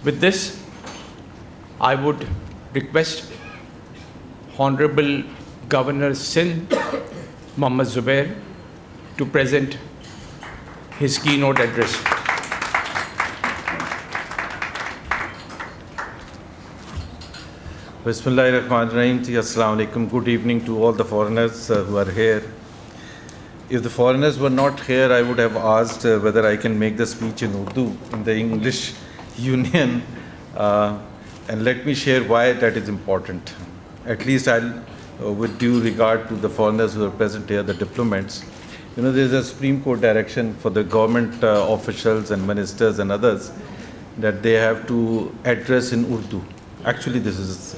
With this, I would request Honorable Governor Sindh, Mohammad Zubair, to present his keynote address. Bismillahirrahmanirrahim. Assalamu alaikum. Good evening to all the foreigners who are here. If the foreigners were not here, I would have asked whether I can make the speech in Urdu in the English Union. And let me share why that is important. At least I'll, with due regard to the foreigners who are present here, the diplomats. You know, there's a Supreme Court direction for the government officials and ministers and others that they have to address in Urdu. Actually, this is...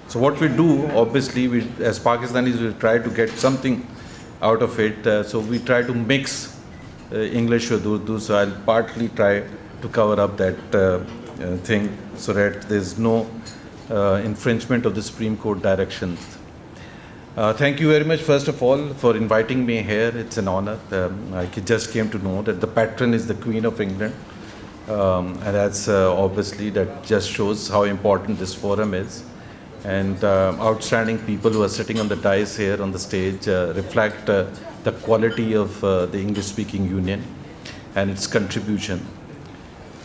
So what we do, obviously, we, as Pakistanis, we try to get something out of it. So we try to mix English with Urdu. So I'll partly try to cover up that thing so that there's no infringement of the Supreme Court directions. Thank you very much, first of all, for inviting me here. It's an honor. I just came to know that the patron is the Queen of England. And that's obviously, that just shows how important this forum is. And outstanding people who are sitting on the dais here on the stage reflect the quality of the English-speaking union and its contribution.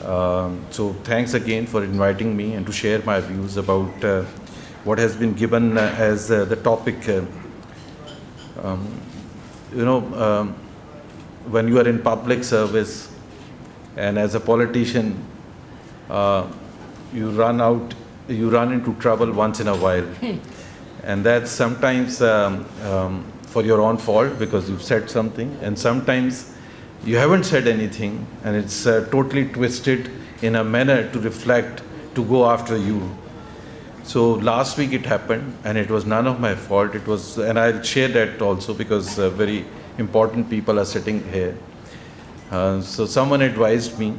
So thanks again for inviting me and to share my views about what has been given as the topic. When you are in public service and as a politician, you run into trouble once in a while. And that's sometimes for your own fault because you've said something, and sometimes you haven't said anything and it's totally twisted in a manner to reflect, to go after you. So last week it happened and it was none of my fault. It was, and I'll share that also because very important people are sitting here. So someone advised me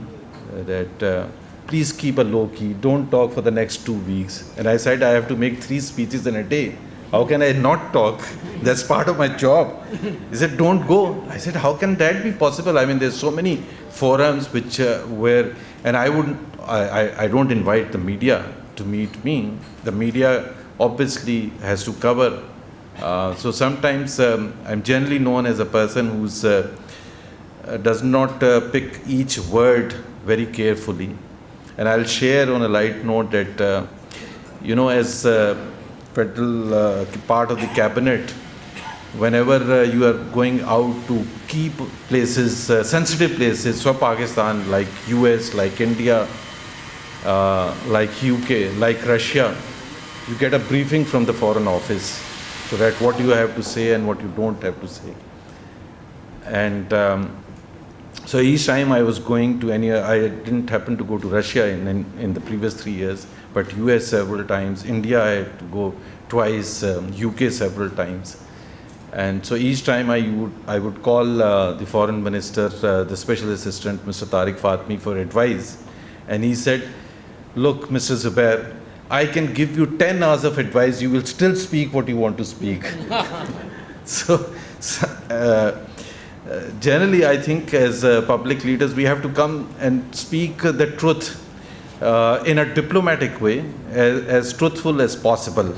that please keep a low key, don't talk for the next 2 weeks. And I said, I have to make 3 speeches in a day. How can I not talk? That's part of my job. He said, don't go. I said, how can that be possible? I mean, there's so many forums which where, and I don't invite the media to meet me. The media obviously has to cover. So sometimes I'm generally known as a person who's does not pick each word very carefully. And I'll share on a light note that, as federal part of the cabinet, whenever you are going out to keep places, sensitive places for Pakistan, like US, like India, like UK, like Russia, you get a briefing from the Foreign Office so that what you have to say and what you don't have to say. And so each time I was going to I didn't happen to go to Russia in the previous 3 years, but US several times, India I had to go twice, UK several times. And so each time I would call the foreign minister, the special assistant, Mr. Tariq Fatmi, for advice. And he said, look, Mr. Zubair, I can give you 10 hours of advice, you will still speak what you want to speak. Generally, I think as public leaders, we have to come and speak the truth in a diplomatic way, as truthful as possible.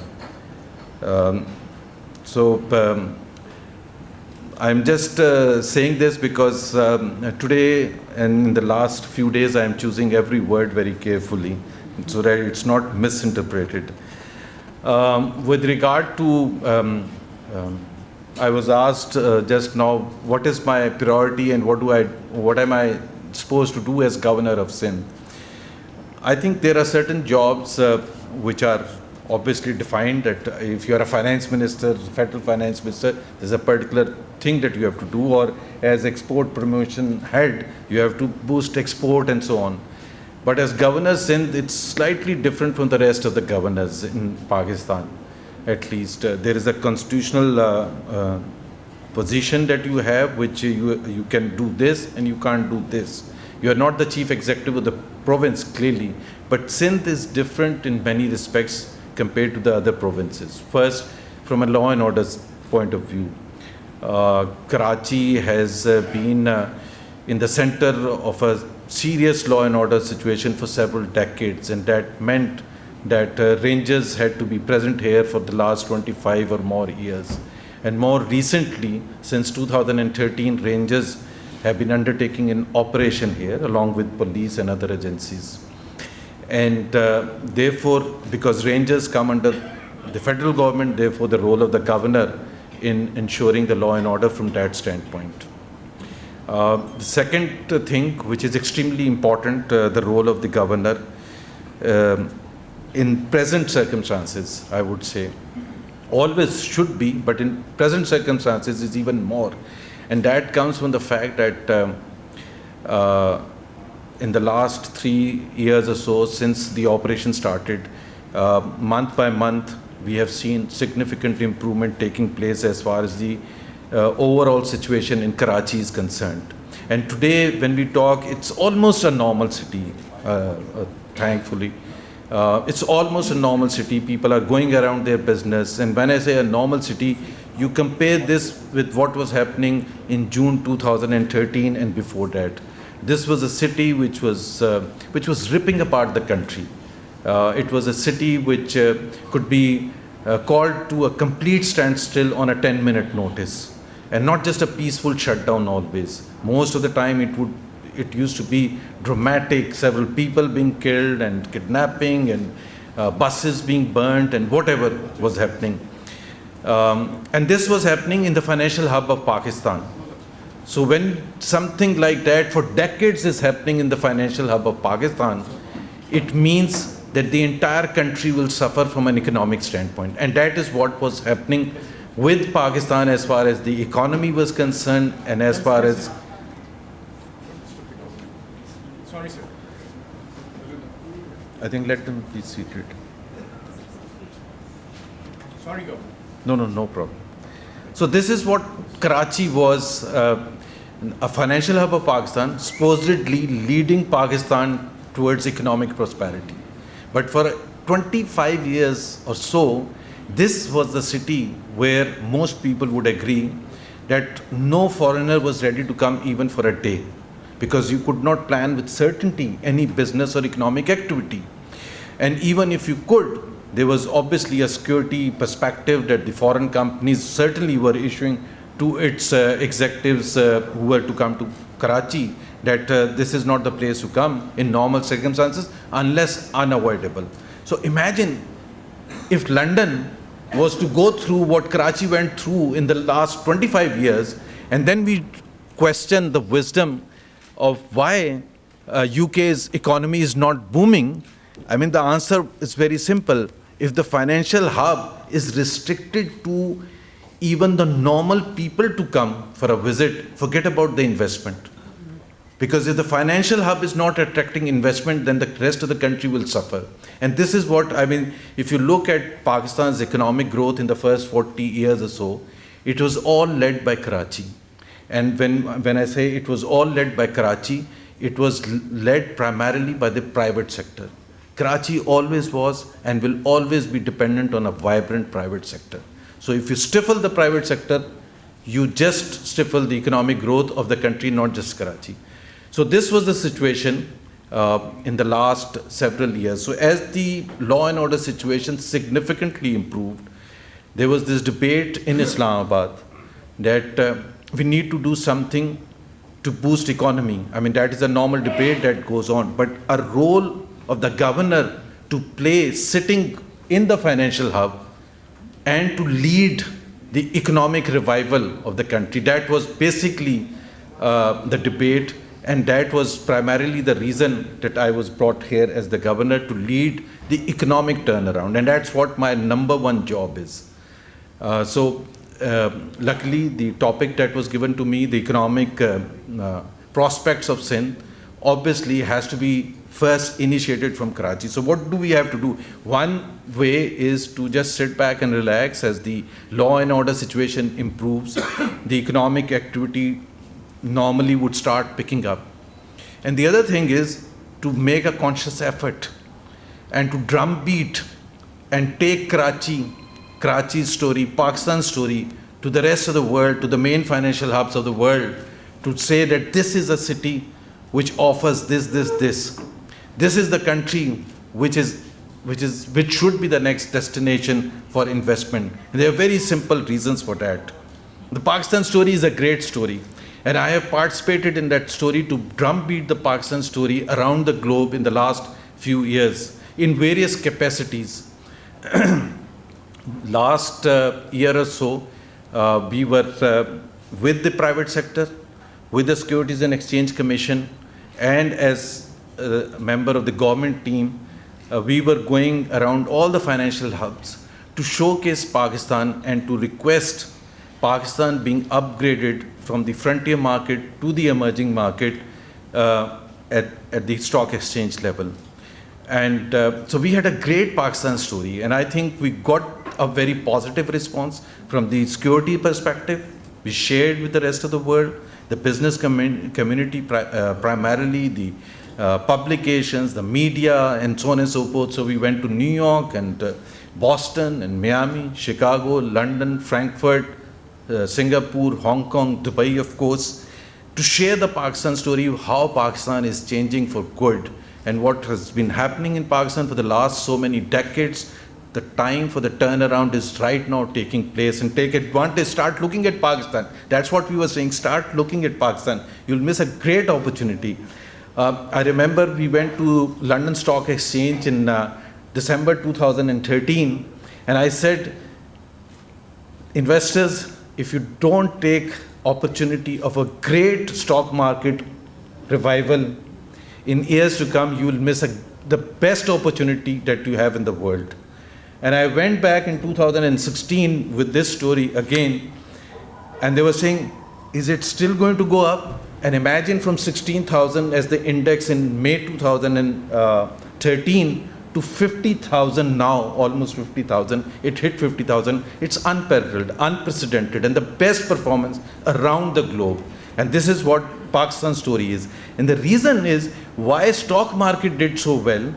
I'm just saying this because today and in the last few days, I'm choosing every word very carefully so that it's not misinterpreted. With regard to I was asked just now, what is my priority and what am I supposed to do as governor of Sindh? I think there are certain jobs which are obviously defined that if you are a finance minister, federal finance minister, there's a particular thing that you have to do, or as export promotion head, you have to boost export and so on. But as governor Sindh, it's slightly different from the rest of the governors in Pakistan. At least there is a constitutional position that you have, which you can do this and you can't do this. You are not the chief executive of the province, clearly, but Sindh is different in many respects compared to the other provinces. First, from a law and order point of view, Karachi has been in the center of a serious law and order situation for several decades, and that meant that rangers had to be present here for the last 25 or more years. And more recently, since 2013, rangers have been undertaking an operation here along with police and other agencies. And therefore, because rangers come under the federal government, therefore the role of the governor in ensuring the law and order from that standpoint. The second thing, which is extremely important, the role of the governor in present circumstances, I would say, always should be, but in present circumstances is even more. And that comes from the fact that in the last 3 years or so, since the operation started, month by month, we have seen significant improvement taking place as far as the overall situation in Karachi is concerned. And today, when we talk, it's almost a normal city, thankfully. It's almost a normal city. People are going around their business. And when I say a normal city, you compare this with what was happening in June 2013 and before that. This was a city which was ripping apart the country. It was a city which could be called to a complete standstill on a 10-minute notice. And not just a peaceful shutdown always. Most of the time it used to be dramatic, several people being killed and kidnapping and buses being burnt and whatever was happening. And this was happening in the financial hub of Pakistan. So when something like that for decades is happening in the financial hub of Pakistan, it means that the entire country will suffer from an economic standpoint. And that is what was happening with Pakistan as far as the economy was concerned and as far as... Sorry, sir. I think let them be seated. Sorry, Governor. No problem. So this is what Karachi was, a financial hub of Pakistan, supposedly leading Pakistan towards economic prosperity. But for 25 years or so, this was the city where most people would agree that no foreigner was ready to come even for a day, because you could not plan with certainty any business or economic activity. And even if you could, there was obviously a security perspective that the foreign companies certainly were issuing to its executives who were to come to Karachi, that this is not the place to come in normal circumstances unless unavoidable. So imagine if London was to go through what Karachi went through in the last 25 years, and then we question the wisdom of why UK's economy is not booming. I mean, the answer is very simple. If the financial hub is restricted to even the normal people to come for a visit, forget about the investment. Because if the financial hub is not attracting investment, then the rest of the country will suffer. And this is what, I mean, if you look at Pakistan's economic growth in the first 40 years or so, it was all led by Karachi. And when I say it was all led by Karachi, it was led primarily by the private sector. Karachi always was and will always be dependent on a vibrant private sector. So if you stifle the private sector, you just stifle the economic growth of the country, not just Karachi. So this was the situation in the last several years. So as the law and order situation significantly improved, there was this debate in Islamabad that we need to do something to boost economy. I mean, that is a normal debate that goes on, but a role of the governor to play sitting in the financial hub and to lead the economic revival of the country. That was basically the debate, and that was primarily the reason that I was brought here as the governor, to lead the economic turnaround, and that's what my number one job is. Luckily, the topic that was given to me, the economic prospects of Sindh, obviously has to be first initiated from Karachi. So what do we have to do? One way is to just sit back and relax as the law and order situation improves. The economic activity normally would start picking up. And the other thing is to make a conscious effort and to drumbeat and take Karachi's story, Pakistan's story, to the rest of the world, to the main financial hubs of the world, to say that this is a city which offers this, this, this. This is the country which should be the next destination for investment. And there are very simple reasons for that. The Pakistan story is a great story. And I have participated in that story to drumbeat the Pakistan story around the globe in the last few years in various capacities. Last year or so, we were with the private sector, with the Securities and Exchange Commission, and as a member of the government team, we were going around all the financial hubs to showcase Pakistan and to request Pakistan being upgraded from the frontier market to the emerging market at the stock exchange level. And so we had a great Pakistan story, and I think we got a very positive response from the security perspective. We shared with the rest of the world, the business community primarily, the publications, the media, and so on and so forth. So we went to New York and Boston and Miami, Chicago, London, Frankfurt, Singapore, Hong Kong, Dubai, of course, to share the Pakistan story of how Pakistan is changing for good and what has been happening in Pakistan for the last so many decades. The time for the turnaround is right now taking place, and take advantage, start looking at Pakistan. That's what we were saying, start looking at Pakistan. You'll miss a great opportunity. I remember we went to London Stock Exchange in December 2013, and I said, investors, if you don't take opportunity of a great stock market revival in years to come, you will miss the best opportunity that you have in the world. And I went back in 2016 with this story again, and they were saying, is it still going to go up? And imagine from 16,000 as the index in May 2013 to 50,000 now, almost 50,000. It hit 50,000. It's unparalleled, unprecedented, and the best performance around the globe. And this is what Pakistan's story is. And the reason is why stock market did so well,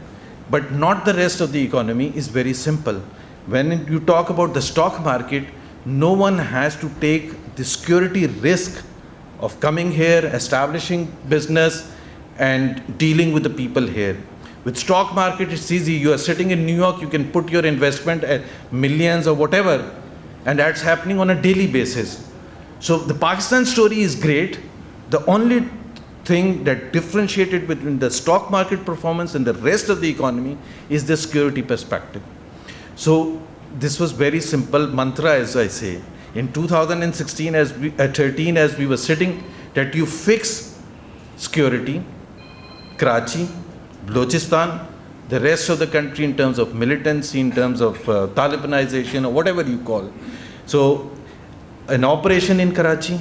but not the rest of the economy, is very simple. When you talk about the stock market, no one has to take the security risk of coming here, establishing business, and dealing with the people here. With stock market, it's easy. You are sitting in New York, you can put your investment at millions or whatever, and that's happening on a daily basis. So the Pakistan story is great. The only thing that differentiated between the stock market performance and the rest of the economy is the security perspective. So this was very simple mantra, as I say. In 2016, 13, as we were sitting, that you fix security, Karachi, Balochistan, the rest of the country in terms of militancy, in terms of Talibanization, or whatever you call. So an operation in Karachi,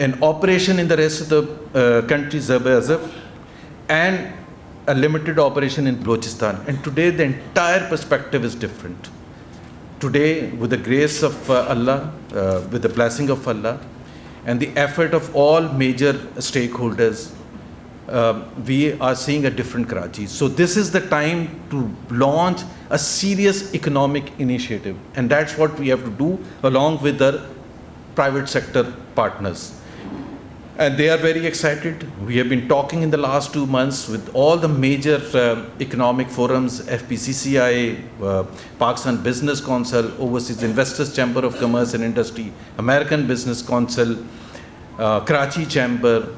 an operation in the rest of the country, Zubair, and a limited operation in Balochistan. And today the entire perspective is different. Today, with the grace of Allah, with the blessing of Allah, and the effort of all major stakeholders, we are seeing a different Karachi. So this is the time to launch a serious economic initiative. And that's what we have to do along with the private sector partners. And they are very excited. We have been talking in the last 2 months with all the major economic forums, FPCCI, Pakistan Business Council, Overseas Investors Chamber of Commerce and Industry, American Business Council, Karachi Chamber,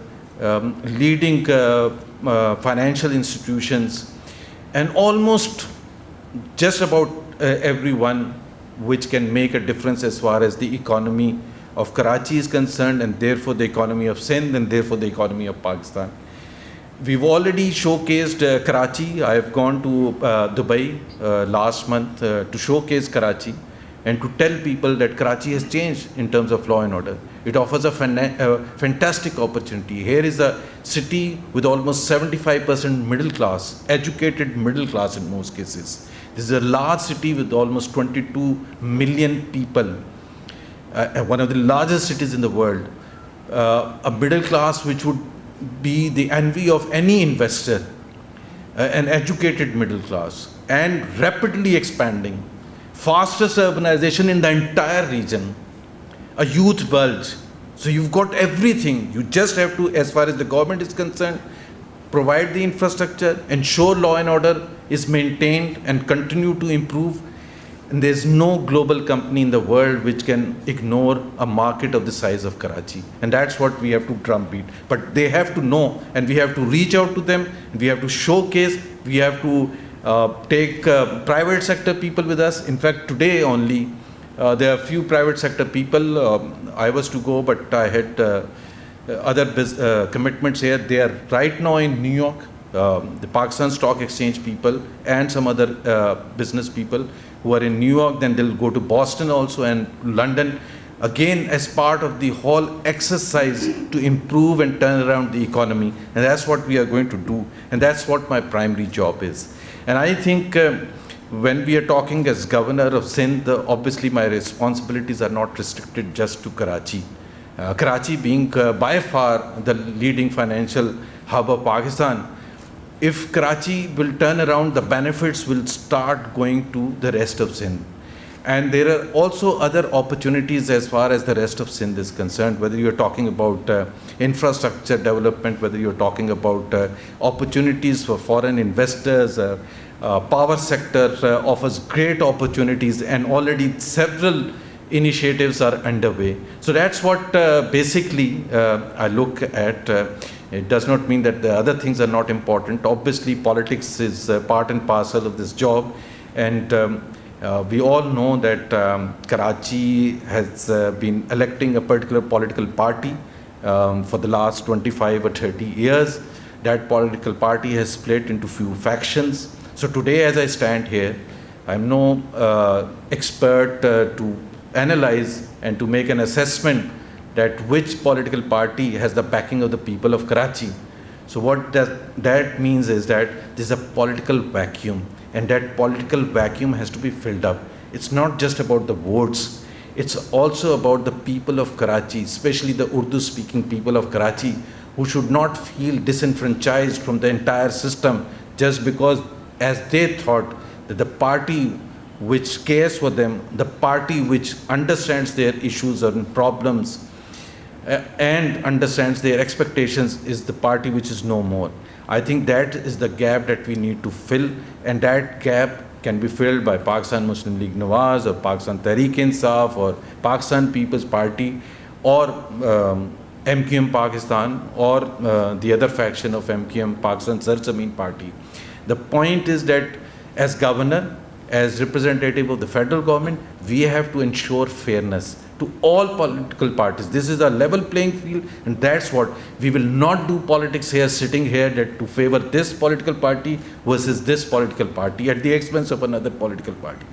leading financial institutions, and almost just about everyone which can make a difference as far as the economy of Karachi is concerned, and therefore the economy of Sindh, and therefore the economy of Pakistan. We've already showcased Karachi. I have gone to Dubai last month to showcase Karachi and to tell people that Karachi has changed in terms of law and order. It offers a fantastic opportunity. Here is a city with almost 75% middle class, educated middle class in most cases. This is a large city with almost 22 million people. One of the largest cities in the world, a middle class which would be the envy of any investor, an educated middle class, and rapidly expanding, fastest urbanization in the entire region, a youth bulge. So you've got everything. You just have to, as far as the government is concerned, provide the infrastructure, ensure law and order is maintained and continue to improve. And there's no global company in the world which can ignore a market of the size of Karachi. And that's what we have to drumbeat. But they have to know, and we have to reach out to them, we have to showcase, we have to take private sector people with us. In fact, today only, there are few private sector people. I was to go, but I had other commitments here. They are right now in New York, the Pakistan Stock Exchange people and some other business people who are in New York. Then they'll go to Boston also and London, again as part of the whole exercise to improve and turn around the economy. And that's what we are going to do. And that's what my primary job is. And I think when we are talking as governor of Sindh, obviously my responsibilities are not restricted just to Karachi. Karachi being by far the leading financial hub of Pakistan. If Karachi will turn around, the benefits will start going to the rest of Sindh. And there are also other opportunities as far as the rest of Sindh is concerned, whether you're talking about infrastructure development, whether you're talking about opportunities for foreign investors. Power sector offers great opportunities, and already several initiatives are underway. So that's what basically I look at. It does not mean that the other things are not important. Obviously, politics is part and parcel of this job. And we all know that Karachi has been electing a particular political party for the last 25 or 30 years. That political party has split into few factions. So today, as I stand here, I'm no expert to analyze and to make an assessment that which political party has the backing of the people of Karachi. So what that means is that there's a political vacuum, and that political vacuum has to be filled up. It's not just about the votes. It's also about the people of Karachi, especially the Urdu-speaking people of Karachi, who should not feel disenfranchised from the entire system just because, as they thought, that the party which cares for them, the party which understands their issues and problems and understands their expectations, is the party which is no more. I think that is the gap that we need to fill, and that gap can be filled by Pakistan Muslim League Nawaz or Pakistan Tehreek-e-Insaf or Pakistan People's Party or MQM Pakistan or the other faction of MQM, Pakistan Sar Zameen Party. The point is that as governor, as representative of the federal government, we have to ensure fairness to all political parties. This is a level playing field, and that's what we will not do politics here, sitting here, that to favor this political party versus this political party at the expense of another political party.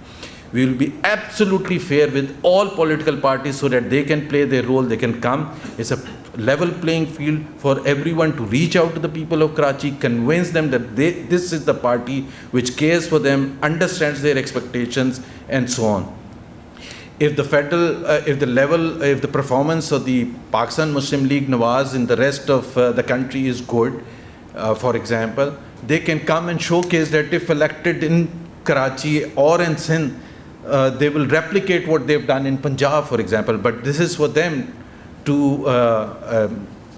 We will be absolutely fair with all political parties so that they can play their role, they can come. It's a level playing field for everyone to reach out to the people of Karachi, convince them that this is the party which cares for them, understands their expectations, and so on. If the federal, if the performance of the Pakistan Muslim League Nawaz in the rest of the country is good, for example, they can come and showcase that if elected in Karachi or in Sindh, they will replicate what they've done in Punjab, for example. But this is for them to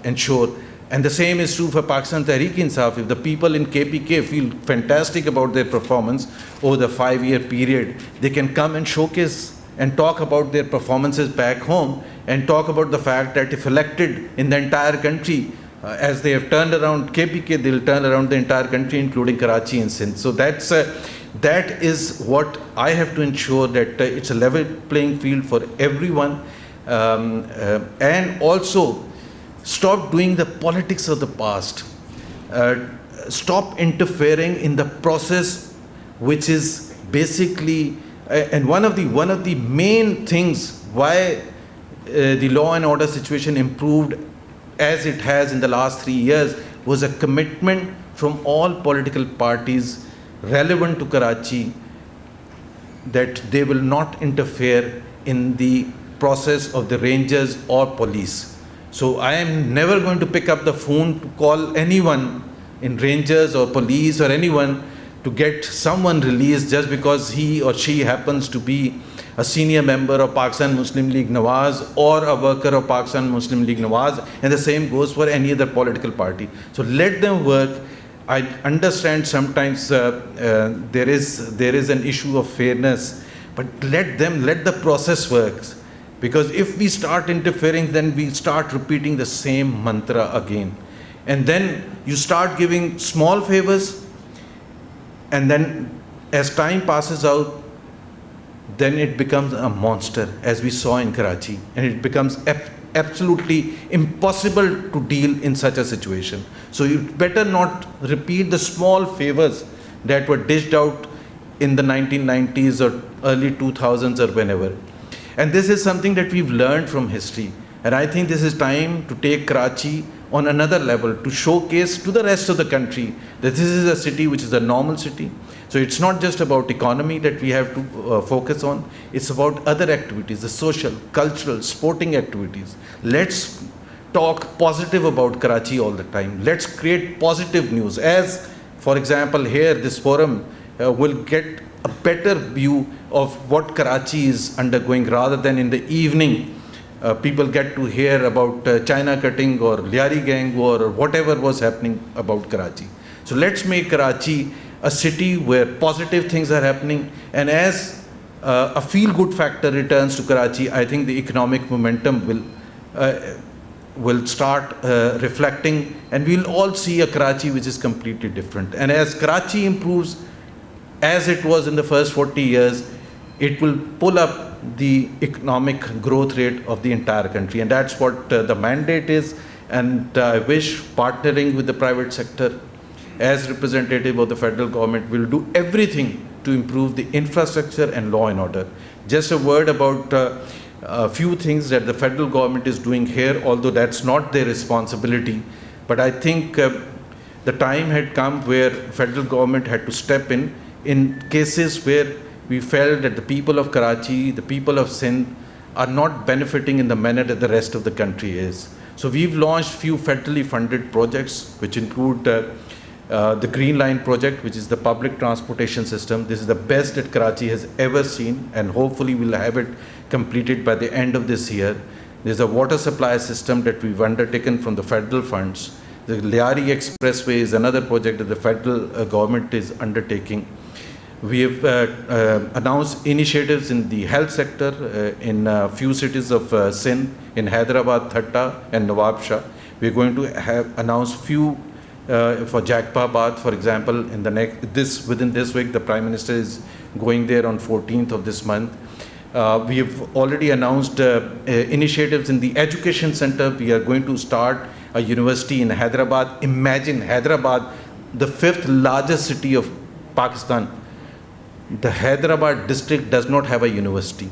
ensure. And the same is true for Pakistan Tehreek-e-Insaf. If the people in KPK feel fantastic about their performance over the 5-year period, they can come and showcase and talk about their performances back home, and talk about the fact that if elected in the entire country, as they have turned around KPK, they'll turn around the entire country, including Karachi and Sindh. So that is what I have to ensure, that it's a level playing field for everyone, and also stop doing the politics of the past. Stop interfering in the process, which is basically, and one of the main things why the law and order situation improved as it has in the last 3 years was a commitment from all political parties relevant to Karachi that they will not interfere in the process of the rangers or police. So I am never going to pick up the phone to call anyone in rangers or police or anyone to get someone released just because he or she happens to be a senior member of Pakistan Muslim League Nawaz or a worker of Pakistan Muslim League Nawaz, and the same goes for any other political party. So let them work. I understand sometimes there is an issue of fairness, but let the process work. Because if we start interfering, then we start repeating the same mantra again. And then you start giving small favors, and then as time passes out, then it becomes a monster, as we saw in Karachi, and it becomes absolutely impossible to deal in such a situation. So you better not repeat the small favors that were dished out in the 1990s or early 2000s or whenever. And this is something that we've learned from history. And I think this is time to take Karachi on another level, to showcase to the rest of the country that this is a city which is a normal city. So it's not just about economy that we have to focus on, it's about other activities, the social, cultural, sporting activities. Let's talk positive about Karachi all the time. Let's create positive news. As, for example, here, this forum will get a better view of what Karachi is undergoing, rather than in the evening people get to hear about China cutting or Liari gang or whatever was happening about Karachi. So let's make Karachi a city where positive things are happening, and as a feel-good factor returns to Karachi, I think the economic momentum will start reflecting, and we'll all see a Karachi which is completely different. And as Karachi improves, as it was in the first 40 years, it will pull up the economic growth rate of the entire country. And that's what the mandate is. And I wish, partnering with the private sector, as representative of the federal government, will do everything to improve the infrastructure and law and order. Just a word about a few things that the federal government is doing here, although that's not their responsibility. But I think the time had come where federal government had to step in cases where we felt that the people of Karachi, the people of Sindh are not benefiting in the manner that the rest of the country is. So we've launched few federally funded projects, which include the Green Line project, which is the public transportation system. This is the best that Karachi has ever seen, and hopefully we'll have it completed by the end of this year. There's a water supply system that we've undertaken from the federal funds. The Liari Expressway is another project that the federal government is undertaking. We have announced initiatives in the health sector in a few cities of Sindh, in Hyderabad, Thatta and Nawab Shah. We're going to have announced few for Jakpabad, for example, in the within this week. The Prime Minister is going there on 14th of this month. We have already announced initiatives in the education center. We are going to start a university in Hyderabad. Imagine Hyderabad, the 5th largest city of Pakistan. The Hyderabad district does not have a university.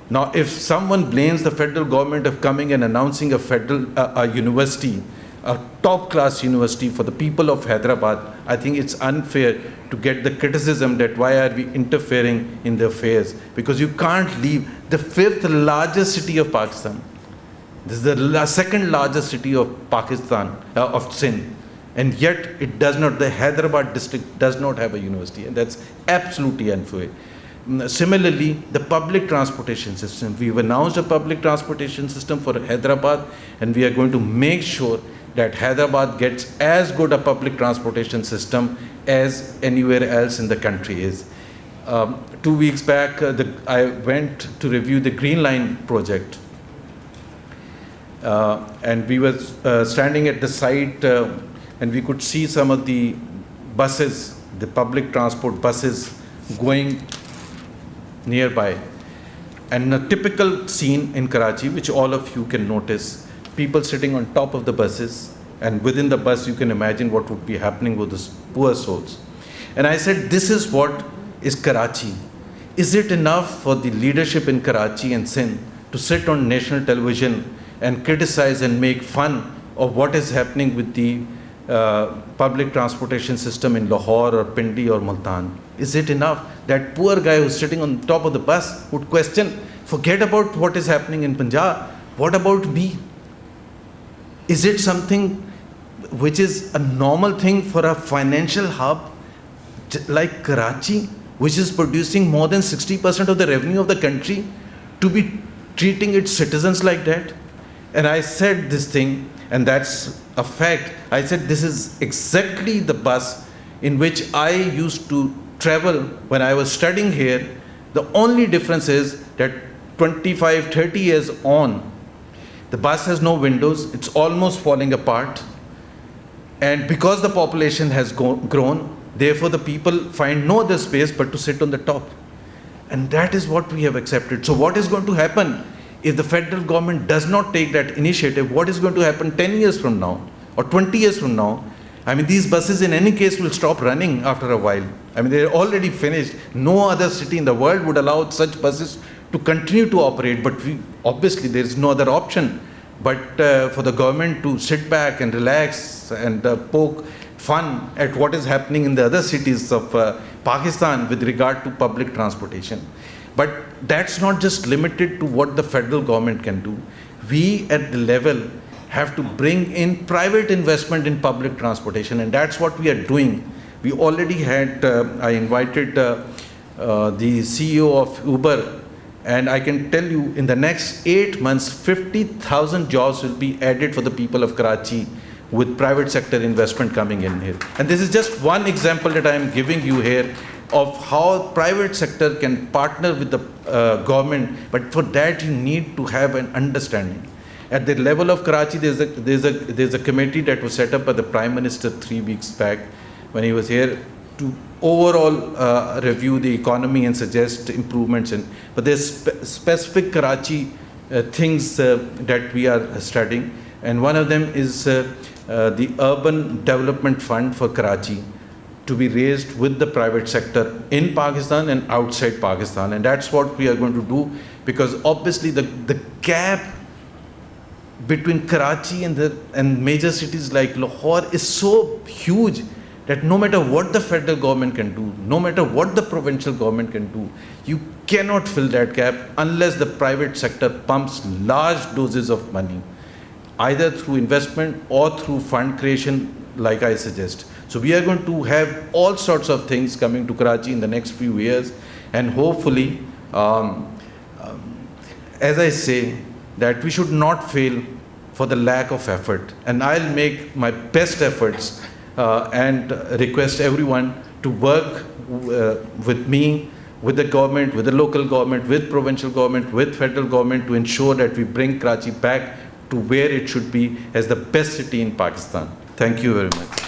Now, if someone blames the federal government of coming and announcing a university, a top-class university for the people of Hyderabad, I think it's unfair to get the criticism that why are we interfering in the affairs, because you can't leave the 5th largest city of Pakistan. This is the 2nd largest city of Pakistan, of Sindh. And yet it does not, the Hyderabad district does not have a university, and that's absolutely unfair. Similarly, the public transportation system. We've announced a public transportation system for Hyderabad, and we are going to make sure that Hyderabad gets as good a public transportation system as anywhere else in the country is. 2 weeks back, I went to review the Green Line project. And we were standing at the site, and we could see some of the buses, the public transport buses going nearby. And a typical scene in Karachi, which all of you can notice, people sitting on top of the buses, and within the bus you can imagine what would be happening with these poor souls. And I said, this is what is Karachi. Is it enough for the leadership in Karachi and Sindh to sit on national television and criticize and make fun of what is happening with the public transportation system in Lahore or Pindi or Multan? Is it enough? That poor guy who's sitting on top of the bus would question, forget about what is happening in Punjab, what about me? Is it something which is a normal thing for a financial hub like Karachi, which is producing more than 60% of the revenue of the country, to be treating its citizens like that? And I said this thing, and that's a fact. I said this is exactly the bus in which I used to travel when I was studying here. The only difference is that 25, 30 years on, the bus has no windows, it's almost falling apart. And because the population has grown, therefore the people find no other space but to sit on the top. And that is what we have accepted. So what is going to happen if the federal government does not take that initiative? What is going to happen 10 years from now or 20 years from now? I mean, these buses in any case will stop running after a while. I mean, they're already finished. No other city in the world would allow such buses to continue to operate, but obviously there is no other option but for the government to sit back and relax and poke fun at what is happening in the other cities of Pakistan with regard to public transportation. But that's not just limited to what the federal government can do. We at the level have to bring in private investment in public transportation, and that's what we are doing. We already had, I invited the CEO of Uber, and I can tell you in the next 8 months, 50,000 jobs will be added for the people of Karachi with private sector investment coming in here. And this is just one example that I am giving you here of how private sector can partner with the government, but for that you need to have an understanding. At the level of Karachi, there's a committee that was set up by the Prime Minister 3 weeks back when he was here to overall review the economy and suggest improvements. But there's specific Karachi things that we are studying, and one of them is the Urban Development Fund for Karachi, to be raised with the private sector in Pakistan and outside Pakistan. And that's what we are going to do, because obviously the gap between Karachi and major cities like Lahore is so huge that no matter what the federal government can do, no matter what the provincial government can do, you cannot fill that gap unless the private sector pumps large doses of money, either through investment or through fund creation, like I suggest. So we are going to have all sorts of things coming to Karachi in the next few years, and hopefully, as I say, that we should not fail for the lack of effort. And I'll make my best efforts and request everyone to work with me, with the government, with the local government, with provincial government, with federal government, to ensure that we bring Karachi back to where it should be as the best city in Pakistan. Thank you very much.